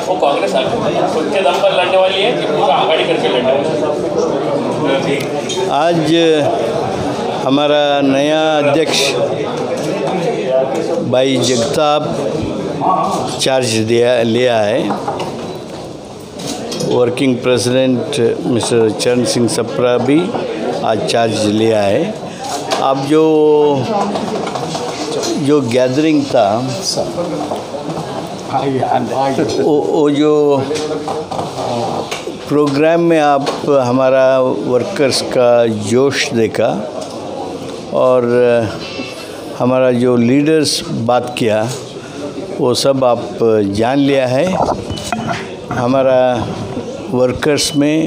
वो कांग्रेस खुद के दम पर लड़ने वाली है कि पूरा आघाड़ी करके लड़ने वाली है? आज हमारा नया अध्यक्ष भाई जगताप चार्ज लिया है। वर्किंग प्रेसिडेंट मिस्टर चरण सिंह सप्रा भी आज चार्ज लिया है। अब जो गैदरिंग था वो जो प्रोग्राम में आप हमारा वर्कर्स का जोश देखा और हमारा जो लीडर्स बात किया वो सब आप जान लिया है। हमारा वर्कर्स में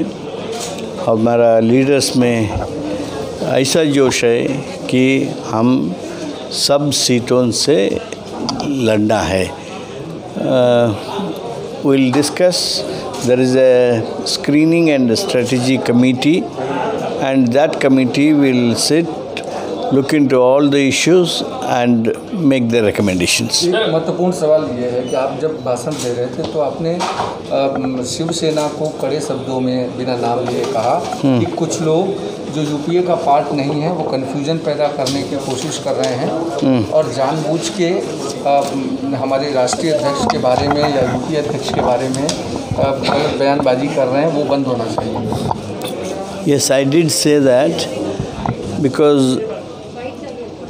हमारा लीडर्स में ऐसा जोश है कि हम सब सीटों से लड़ना है। we'll discuss. There is a screening and strategy committee, and that committee will sit, look into all the issues and make the recommendations. एक महत्वपूर्ण सवाल ये है कि आप जब भाषण दे रहे थे तो आपने शिवसेना को कड़े शब्दों में बिना नाम लिए कहा कि कुछ लोग जो यूपीए का पार्ट नहीं है वो कन्फ्यूजन पैदा करने की कोशिश कर रहे हैं और जानबूझ के हमारे राष्ट्रीय अध्यक्ष के बारे में या यूपीए अध्यक्ष के बारे में गलत बयानबाजी कर रहे हैं, वो बंद होना चाहिए। Yes, I did say that because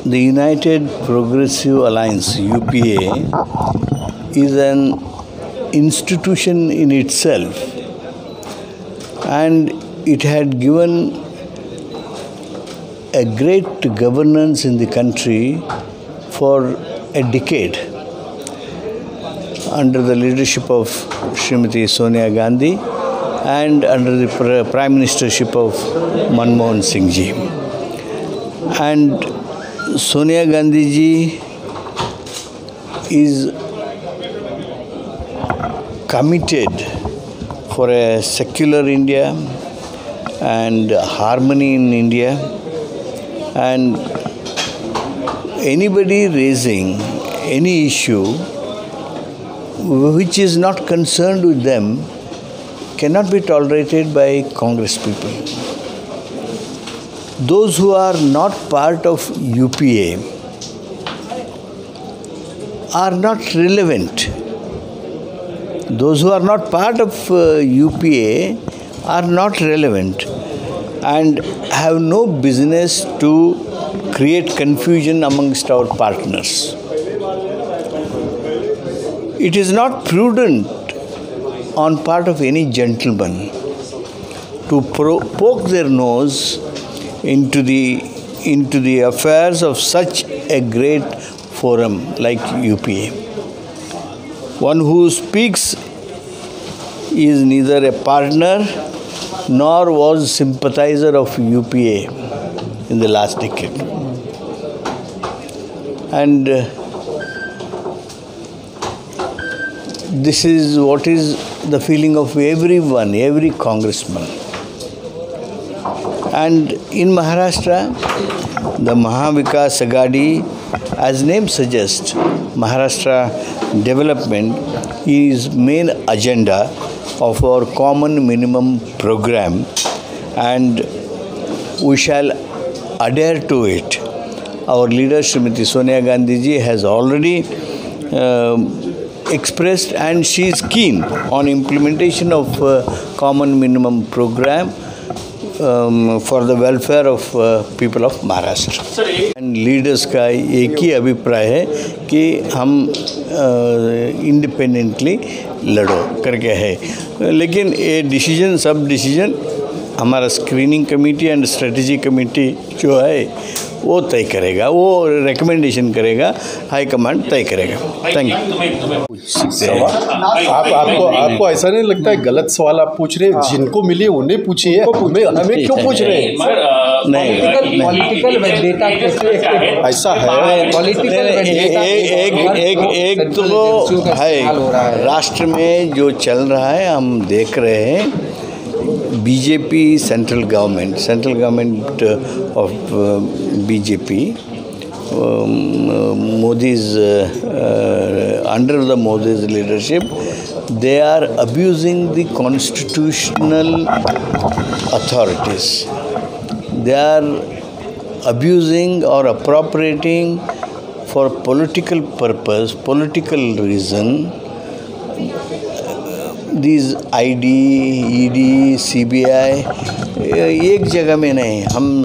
the United Progressive Alliance (UPA) is an institution in itself, and it had given a great governance in the country for a decade under the leadership of Srimati Sonia Gandhi and under the Prime Ministership of Manmohan Singh ji. And Sonia Gandhi ji is committed for a secular India and harmony in India, and anybody raising any issue which is not concerned with them cannot be tolerated by Congress people. Those who are not part of UPA are not relevant. Those who are not part of UPA are not relevant and have no business to create confusion amongst our partners. It is not prudent on part of any gentleman to poke their nose into the affairs of such a great forum like UPA. One who speaks is neither a partner nor was sympathizer of UPA in the last decade. And this is what is the feeling of everyone, every congressman. And in Maharashtra, the Mahavikas Aghadi, as name suggests, Maharashtra development is main agenda of our common minimum program, and we shall adhere to it. Our leader Srimati Sonia Gandhi ji has already expressed, and she is keen on implementation of common minimum program for the welfare of people of Maharashtra. And leaders का एक ही अभिप्राय है कि हम independently लड़ो करके है, लेकिन ये डिसीजन सब डिसीजन हमारा screening committee and strategy committee जो है वो तय करेगा, वो रिकमेंडेशन करेगा, हाई कमांड तय करेगा। Thank you. आपको ऐसा नहीं लगता है गलत सवाल आप पूछ रहे हैं? जिनको मिली उन्हें पूछिए, हमें क्यों पूछ रहे हैं? पॉलिटिकल वेंडेटा ऐसा है। एक तो है राष्ट्र में जो चल रहा है, हम देख रहे हैं BJP central government of BJP, Modi's under the Modi's leadership, they are abusing the constitutional authorities. They are abusing or appropriating for political purpose, political reason, these ID, ED, CBI एक जगह में नहीं, हम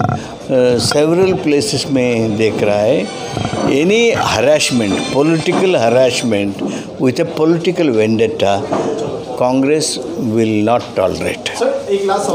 several places में देख रहा है. Any harassment, political harassment with a political vendetta, Congress will not tolerate. Sir एक लास्ट सवाल